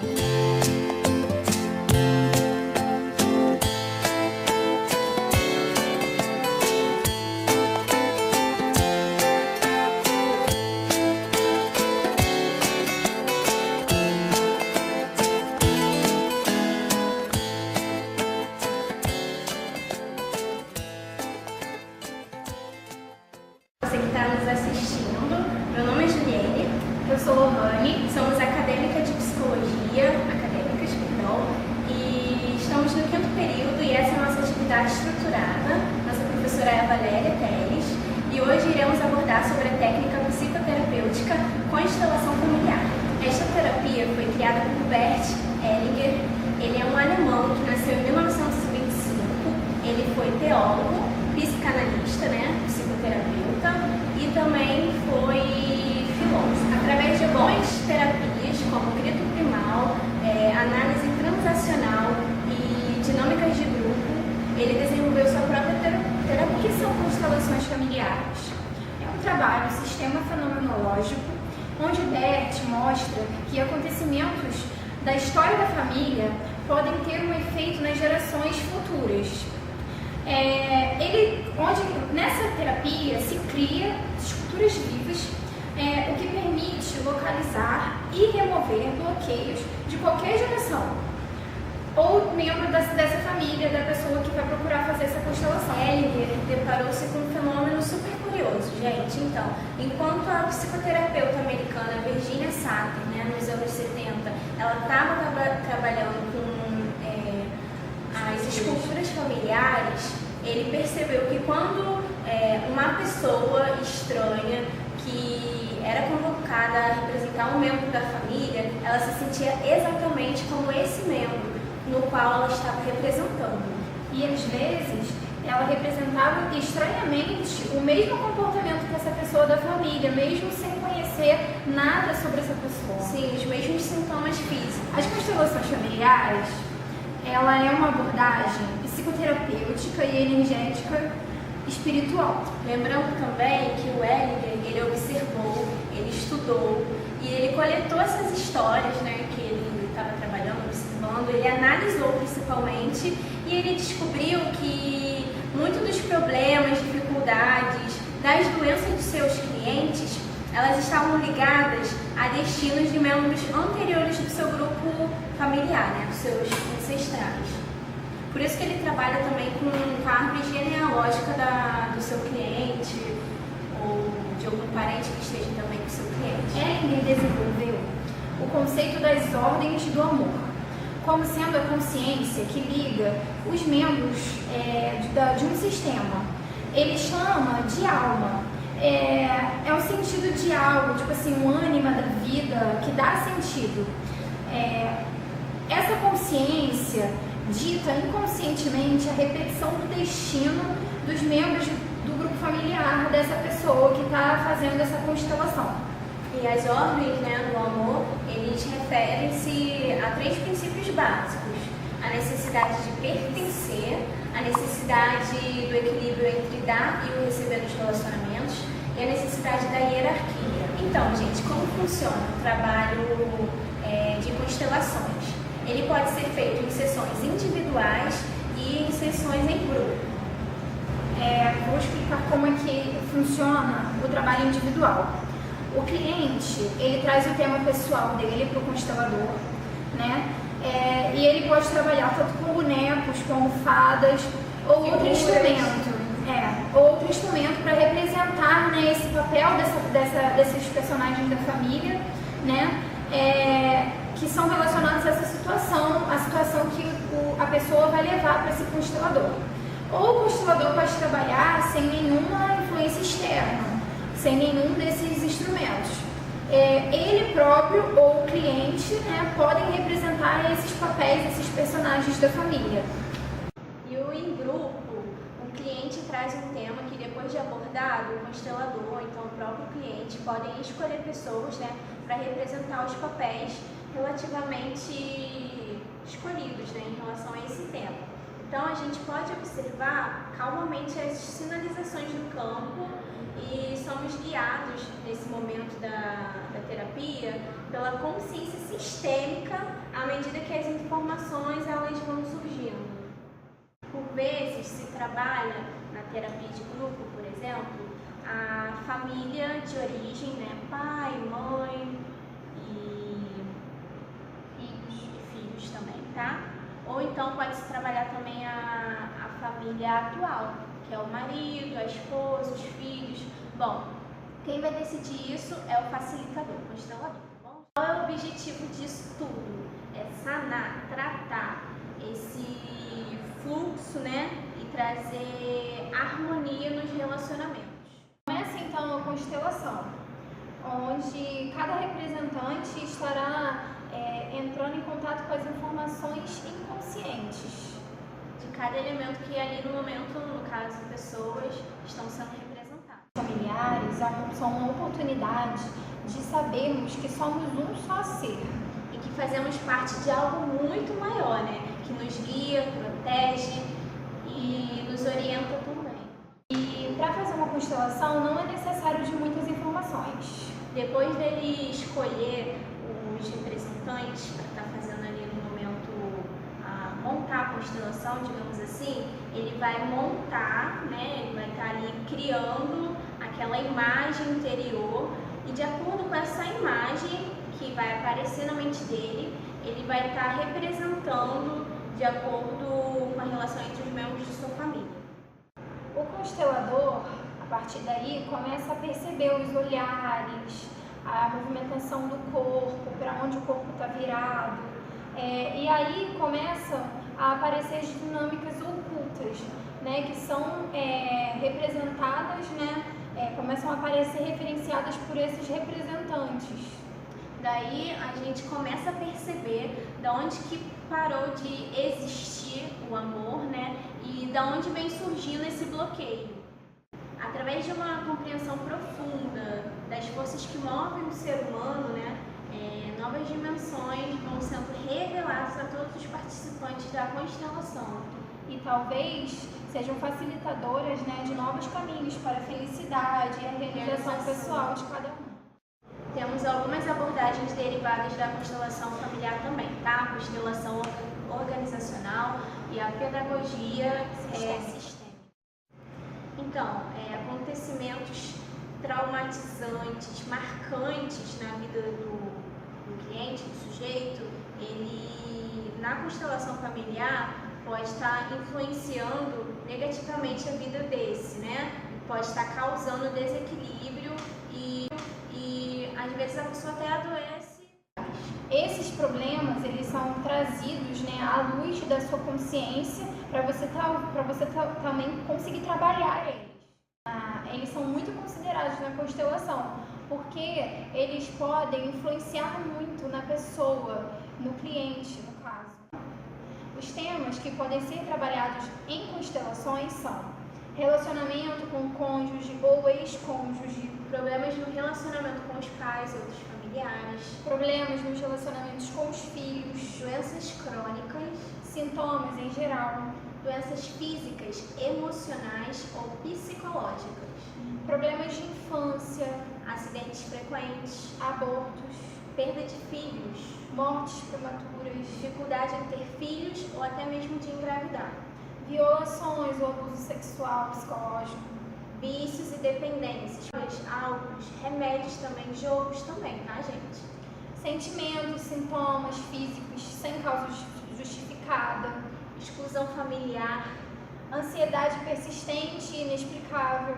Você que está nos assistindo, meu nome é Juliane, eu sou Lohane, somos acadêmicas de psicologia, e estamos no 5º período e essa é a nossa atividade estruturada. Nossa professora é a Valéria Teles e hoje iremos abordar sobre a técnica psicoterapêutica constelação familiar. Esta terapia foi criada por Bert Hellinger. Ele é um alemão que nasceu em 1925, ele foi teólogo, psicanalista, psicoterapeuta e também foi filósofo. Através de algumas terapias, como grito primal, análise transacional e dinâmicas de grupo, ele desenvolveu sua própria terapia. O que são constelações familiares? É um trabalho, um sistema fenomenológico, onde Bert mostra que acontecimentos da história da família podem ter um efeito nas gerações futuras. Nessa terapia se cria esculturas vivas, o que permite localizar e remover bloqueios de qualquer geração ou membro dessa família, da pessoa que vai procurar fazer essa constelação. Hellinger deparou-se com um fenômeno super curioso, gente. Então, enquanto a psicoterapeuta americana Virginia Satir, nos anos 70, ela estava trabalhando com as esculturas familiares, ele percebeu que quando uma pessoa estranha que era convocada a representar um membro da família, ela se sentia exatamente como esse membro no qual ela estava representando. E às vezes ela representava estranhamente o mesmo comportamento que essa pessoa da família, mesmo sem conhecer nada sobre essa pessoa. Sim, os mesmos sintomas físicos. As constelações familiares, ela é uma abordagem psicoterapêutica e energética espiritual. Lembrando também que o Hellinger, ele observou, ele estudou e ele coletou essas histórias, que ele estava trabalhando, observando, ele analisou principalmente e ele descobriu que muitos dos problemas, dificuldades das doenças de seus clientes, elas estavam ligadas a destinos de membros anteriores do seu grupo familiar, dos seus ancestrais. Por isso que ele trabalha também com a árvore genealógica do seu cliente ou de algum parente que esteja também com o seu cliente. Hellinger desenvolveu o conceito das ordens do amor, como sendo a consciência que liga os membros de um sistema. Ele chama de alma. É um sentido de algo, tipo assim, um ânima da vida que dá sentido. Essa consciência dita inconscientemente a repetição do destino dos membros do grupo familiar dessa pessoa que está fazendo essa constelação. E as ordens do amor, eles referem-se a 3 princípios básicos: a necessidade de pertencer, a necessidade do equilíbrio entre dar e o receber nos relacionamentos e a necessidade da hierarquia. Então, gente, como funciona o trabalho de constelações? Ele pode ser feito em sessões individuais e em sessões em grupo. Vou explicar como é que funciona o trabalho individual. O cliente, ele traz o tema pessoal dele para o constelador, e ele pode trabalhar tanto com bonecos, como fadas, ou outro instrumento para representar esse papel desses personagens da família, que são relacionados a essa situação, a situação que a pessoa vai levar para esse constelador. Ou o constelador pode trabalhar sem nenhuma influência externa, sem nenhum desses instrumentos. Ele próprio ou o cliente podem representar esses papéis, esses personagens da família. E o em grupo, o cliente traz um tema que depois de abordado, o constelador, então o próprio cliente, podem escolher pessoas para representar os papéis relativamente escolhidos em relação a esse tema. Então a gente pode observar calmamente as sinalizações do campo e somos guiados nesse momento da terapia pela consciência sistêmica à medida que as informações elas vão surgindo. Por vezes se trabalha na terapia de grupo, por exemplo, a família de origem, né? Pai, mãe e filhos também, tá? Ou então pode-se trabalhar também a família atual, que é o marido, a esposa, os filhos. Bom, quem vai decidir isso é o facilitador, o constelador, tá bom? Qual é o objetivo disso tudo? É sanar, tratar esse fluxo, né? E trazer harmonia nos relacionamentos. Começa então a constelação, onde cada representante estará entrando em contato com as informações inconscientes de cada elemento que ali no momento, no caso, pessoas estão sendo representadas. Familiares são uma oportunidade de sabermos que somos um só ser e que fazemos parte de algo muito maior, né? Que nos guia, protege e nos orienta também. E para fazer uma constelação não é necessário de muitas informações. Depois dele escolher os representantes para estar fazendo ali no momento montar a constelação, digamos assim, ele vai montar, né? Ele vai estar ali criando aquela imagem interior e de acordo com essa imagem que vai aparecer na mente dele, ele vai estar representando de acordo com a relação entre os membros de sua família. O constelador, a partir daí, começa a perceber os olhares, a movimentação do corpo, para onde o corpo está virado. E aí começam a aparecer as dinâmicas ocultas, né, que são representadas, né, começam a aparecer referenciadas por esses representantes. Daí a gente começa a perceber da onde que parou de existir o amor, né, e da onde vem surgindo esse bloqueio. Através de uma compreensão profunda das forças que movem o ser humano, né, novas dimensões vão sendo reveladas a todos os participantes da constelação. E talvez sejam facilitadoras, né, de novos caminhos para a felicidade e a realização pessoal de cada um. Temos algumas abordagens derivadas da constelação familiar também, tá? A constelação organizacional e a pedagogia sistêmica. Então, acontecimentos traumatizantes, marcantes na vida do cliente, do sujeito, ele, na constelação familiar, pode estar influenciando negativamente a vida desse, né? Pode estar causando desequilíbrio e às vezes a pessoa até adoece. Esses problemas, eles são trazidos, né, à luz da sua consciência para você também conseguir trabalhar eles. Eles são muito considerados na constelação, porque eles podem influenciar muito na pessoa, no cliente, no caso. Os temas que podem ser trabalhados em constelações são relacionamento com o cônjuge ou ex-cônjuge, problemas no relacionamento com os pais e outros familiares, problemas nos relacionamentos com os filhos, doenças crônicas, sintomas em geral, doenças físicas, emocionais ou psicológicas, problemas de infância, acidentes frequentes, abortos, perda de filhos, mortes prematuras, dificuldade em ter filhos ou até mesmo de engravidar, violações ou abuso sexual, psicológico, vícios e dependências, álcools, remédios também, jogos também, tá, gente? Sentimentos, sintomas físicos sem causa justificada, exclusão familiar, ansiedade persistente e inexplicável,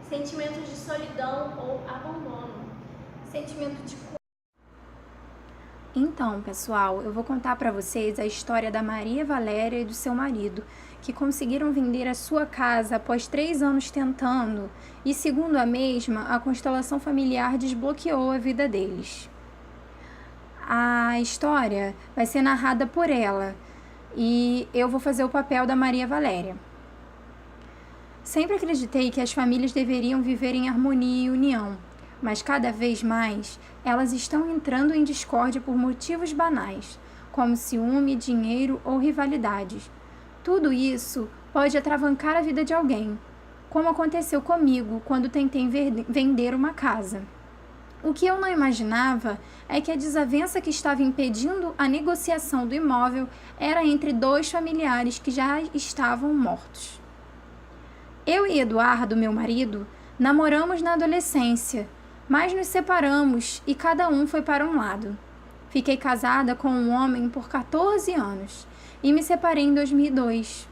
sentimentos de solidão ou abandono, sentimento de culpa. Então, pessoal, eu vou contar para vocês a história da Maria Valéria e do seu marido, que conseguiram vender a sua casa após 3 anos tentando, e segundo a mesma, a constelação familiar desbloqueou a vida deles. A história vai ser narrada por ela, e eu vou fazer o papel da Maria Valéria. Sempre acreditei que as famílias deveriam viver em harmonia e união, mas cada vez mais elas estão entrando em discórdia por motivos banais, como ciúme, dinheiro ou rivalidades. Tudo isso pode atravancar a vida de alguém, como aconteceu comigo quando tentei vender uma casa. O que eu não imaginava é que a desavença que estava impedindo a negociação do imóvel era entre 2 familiares que já estavam mortos. Eu e Eduardo, meu marido, namoramos na adolescência, mas nos separamos e cada um foi para um lado. Fiquei casada com um homem por 14 anos e me separei em 2002.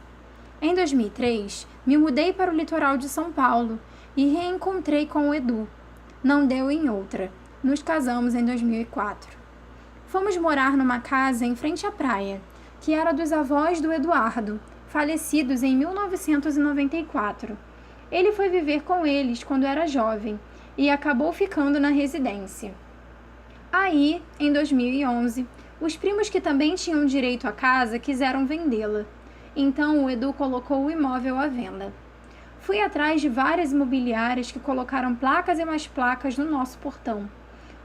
Em 2003, me mudei para o litoral de São Paulo e reencontrei com o Edu. Não deu em outra. Nos casamos em 2004. Fomos morar numa casa em frente à praia, que era dos avós do Eduardo, falecidos em 1994. Ele foi viver com eles quando era jovem e acabou ficando na residência. Aí, em 2011, os primos que também tinham direito à casa quiseram vendê-la. Então o Edu colocou o imóvel à venda. Fui atrás de várias imobiliárias que colocaram placas e mais placas no nosso portão.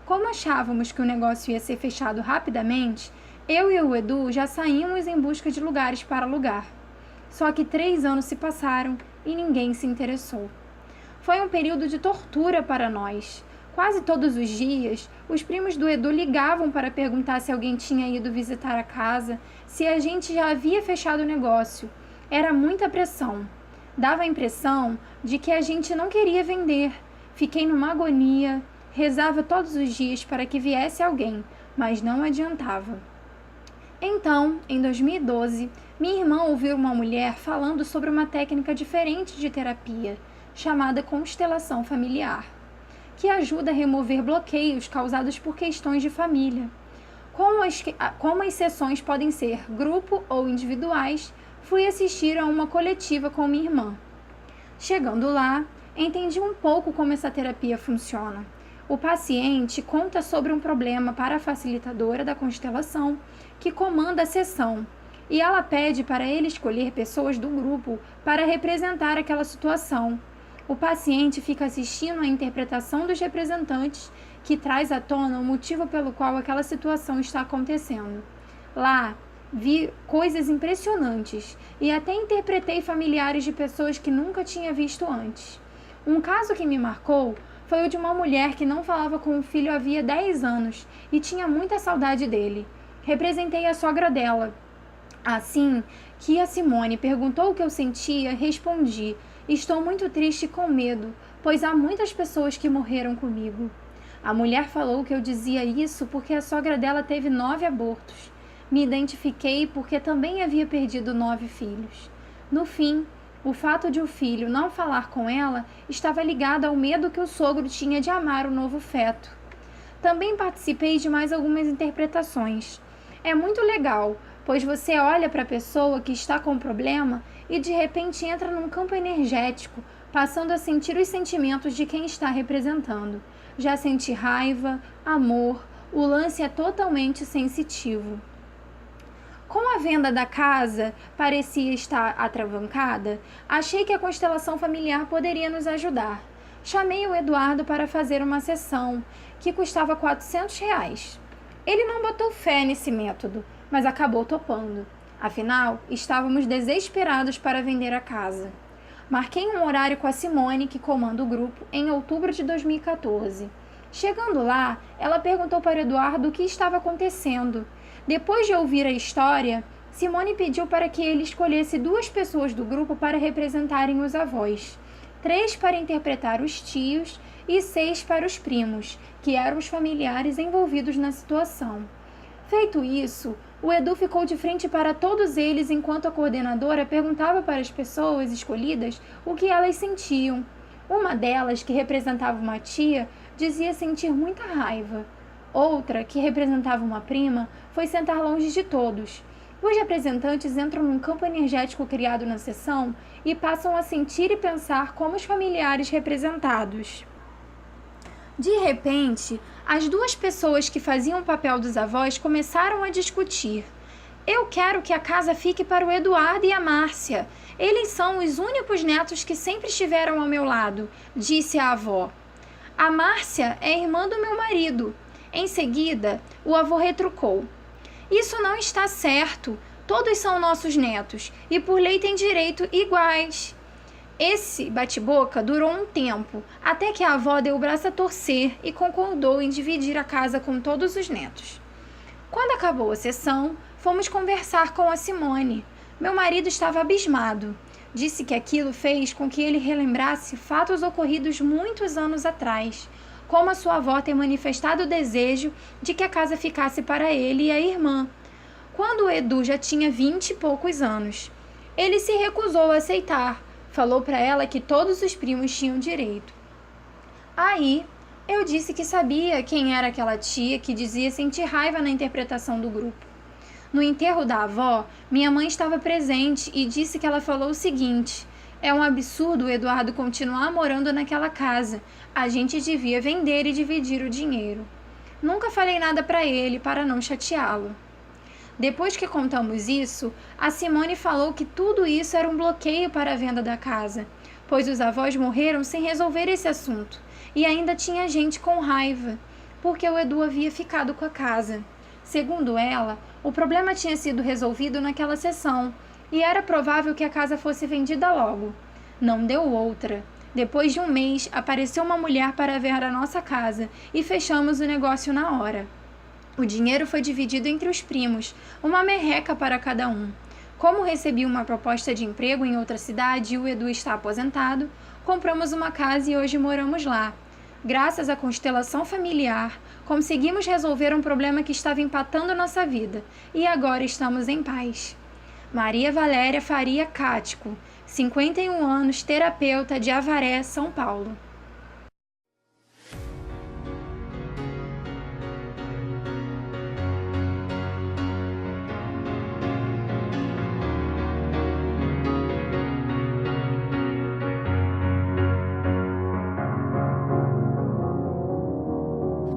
Como achávamos que o negócio ia ser fechado rapidamente, eu e o Edu já saímos em busca de lugares para alugar. Só que 3 anos se passaram e ninguém se interessou. Foi um período de tortura para nós. Quase todos os dias, os primos do Edu ligavam para perguntar se alguém tinha ido visitar a casa, se a gente já havia fechado o negócio. Era muita pressão. Dava a impressão de que a gente não queria vender. Fiquei numa agonia, rezava todos os dias para que viesse alguém, mas não adiantava. Então, em 2012, minha irmã ouviu uma mulher falando sobre uma técnica diferente de terapia, chamada constelação familiar, que ajuda a remover bloqueios causados por questões de família. Como as sessões podem ser grupo ou individuais, fui assistir a uma coletiva com minha irmã. Chegando lá, entendi um pouco como essa terapia funciona. O paciente conta sobre um problema para a facilitadora da constelação, que comanda a sessão, e ela pede para ele escolher pessoas do grupo para representar aquela situação. O paciente fica assistindo à interpretação dos representantes, que traz à tona o motivo pelo qual aquela situação está acontecendo. Lá, vi coisas impressionantes e até interpretei familiares de pessoas que nunca tinha visto antes. Um caso que me marcou foi o de uma mulher que não falava com o filho havia 10 anos e tinha muita saudade dele. Representei a sogra dela. Assim que a Simone perguntou o que eu sentia, respondi: estou muito triste e com medo, pois há muitas pessoas que morreram comigo. A mulher falou que eu dizia isso porque a sogra dela teve 9 abortos. Me identifiquei porque também havia perdido 9 filhos. No fim, o fato de o filho não falar com ela estava ligado ao medo que o sogro tinha de amar o novo feto. Também participei de mais algumas interpretações. É muito legal, pois você olha para a pessoa que está com problema e de repente entra num campo energético, passando a sentir os sentimentos de quem está representando. Já senti raiva, amor, o lance é totalmente sensitivo. Como a venda da casa parecia estar atravancada, achei que a constelação familiar poderia nos ajudar. Chamei o Eduardo para fazer uma sessão, que custava R$400. Ele não botou fé nesse método, mas acabou topando. Afinal, estávamos desesperados para vender a casa. Marquei um horário com a Simone, que comanda o grupo, em outubro de 2014. Chegando lá, ela perguntou para Eduardo o que estava acontecendo. Depois de ouvir a história, Simone pediu para que ele escolhesse 2 pessoas do grupo para representarem os avós, 3 para interpretar os tios e 6 para os primos, que eram os familiares envolvidos na situação. Feito isso, o Edu ficou de frente para todos eles enquanto a coordenadora perguntava para as pessoas escolhidas o que elas sentiam. Uma delas, que representava uma tia, dizia sentir muita raiva. Outra, que representava uma prima, foi sentar longe de todos. Os representantes entram num campo energético criado na sessão e passam a sentir e pensar como os familiares representados. De repente, as 2 pessoas que faziam o papel dos avós começaram a discutir. Eu quero que a casa fique para o Eduardo e a Márcia. Eles são os únicos netos que sempre estiveram ao meu lado, disse a avó. A Márcia é irmã do meu marido. Em seguida, o avô retrucou: isso não está certo. Todos são nossos netos e por lei têm direito iguais. Esse bate-boca durou um tempo, até que a avó deu o braço a torcer e concordou em dividir a casa com todos os netos. Quando acabou a sessão, fomos conversar com a Simone. Meu marido estava abismado. Disse que aquilo fez com que ele relembrasse fatos ocorridos muitos anos atrás, como a sua avó ter manifestado o desejo de que a casa ficasse para ele e a irmã, quando o Edu já tinha 20 e poucos anos. Ele se recusou a aceitar, falou para ela que todos os primos tinham direito. Aí, eu disse que sabia quem era aquela tia que dizia sentir raiva na interpretação do grupo. No enterro da avó, minha mãe estava presente e disse que ela falou o seguinte: é um absurdo o Eduardo continuar morando naquela casa. A gente devia vender e dividir o dinheiro. Nunca falei nada para ele para não chateá-lo. Depois que contamos isso, a Simone falou que tudo isso era um bloqueio para a venda da casa, pois os avós morreram sem resolver esse assunto e ainda tinha gente com raiva, porque o Edu havia ficado com a casa. Segundo ela, o problema tinha sido resolvido naquela sessão e era provável que a casa fosse vendida logo. Não deu outra. Depois de um mês, apareceu uma mulher para ver a nossa casa e fechamos o negócio na hora. O dinheiro foi dividido entre os primos, uma merreca para cada um. Como recebi uma proposta de emprego em outra cidade e o Edu está aposentado, compramos uma casa e hoje moramos lá. Graças à constelação familiar, conseguimos resolver um problema que estava empatando nossa vida e agora estamos em paz. Maria Valéria Faria Cático, 51 anos, terapeuta de Avaré, São Paulo.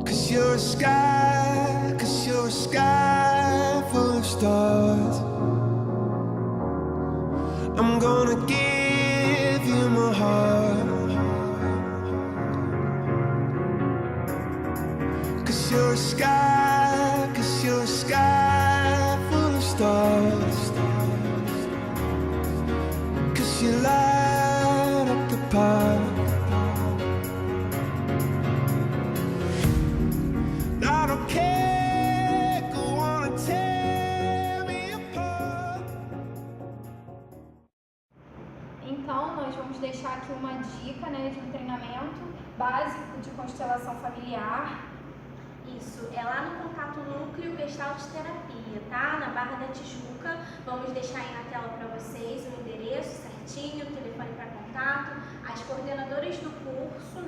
Cause you're a sky full of stars. I'm gonna give you my heart. Cause you're a sky full of stars. Cause you light up the park. Então, nós vamos deixar aqui uma dica, de um treinamento básico de constelação familiar. Isso, é lá no Contato Núcleo Gestalt Terapia, tá? Na Barra da Tijuca. Vamos deixar aí na tela para vocês o endereço certinho, o telefone para contato, as coordenadoras do curso,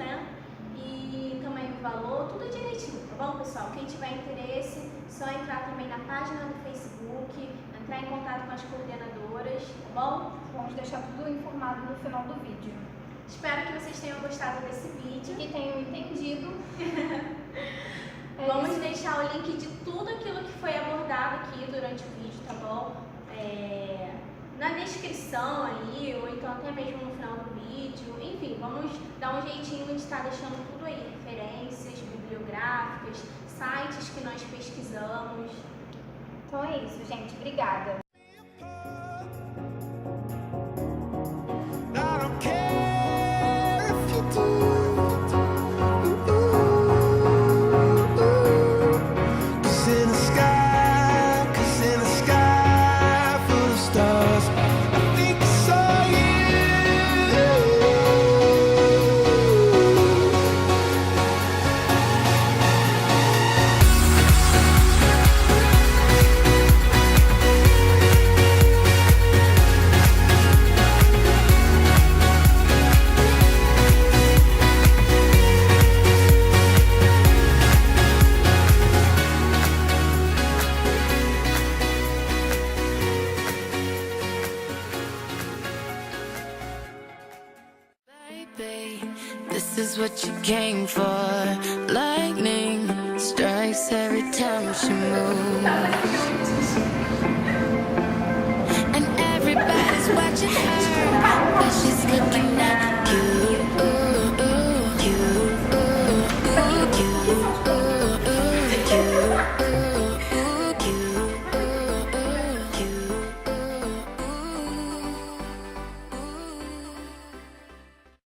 e também o valor, tudo direitinho, tá bom, pessoal? Quem tiver interesse, só entrar também na página do Facebook, entrar em contato com as coordenadoras, tá bom? Vamos deixar tudo informado no final do vídeo. Espero que vocês tenham gostado desse vídeo. E tenham entendido. Vamos deixar o link de tudo aquilo que foi abordado aqui durante o vídeo, tá bom? Na descrição aí, ou então até mesmo no final do vídeo. Enfim, vamos dar um jeitinho de estar deixando tudo aí, referências bibliográficas, sites que nós pesquisamos. Então é isso, gente. Obrigada. This is what you came for. Lightning strikes every time she moves, and everybody's watching her, but she's looking at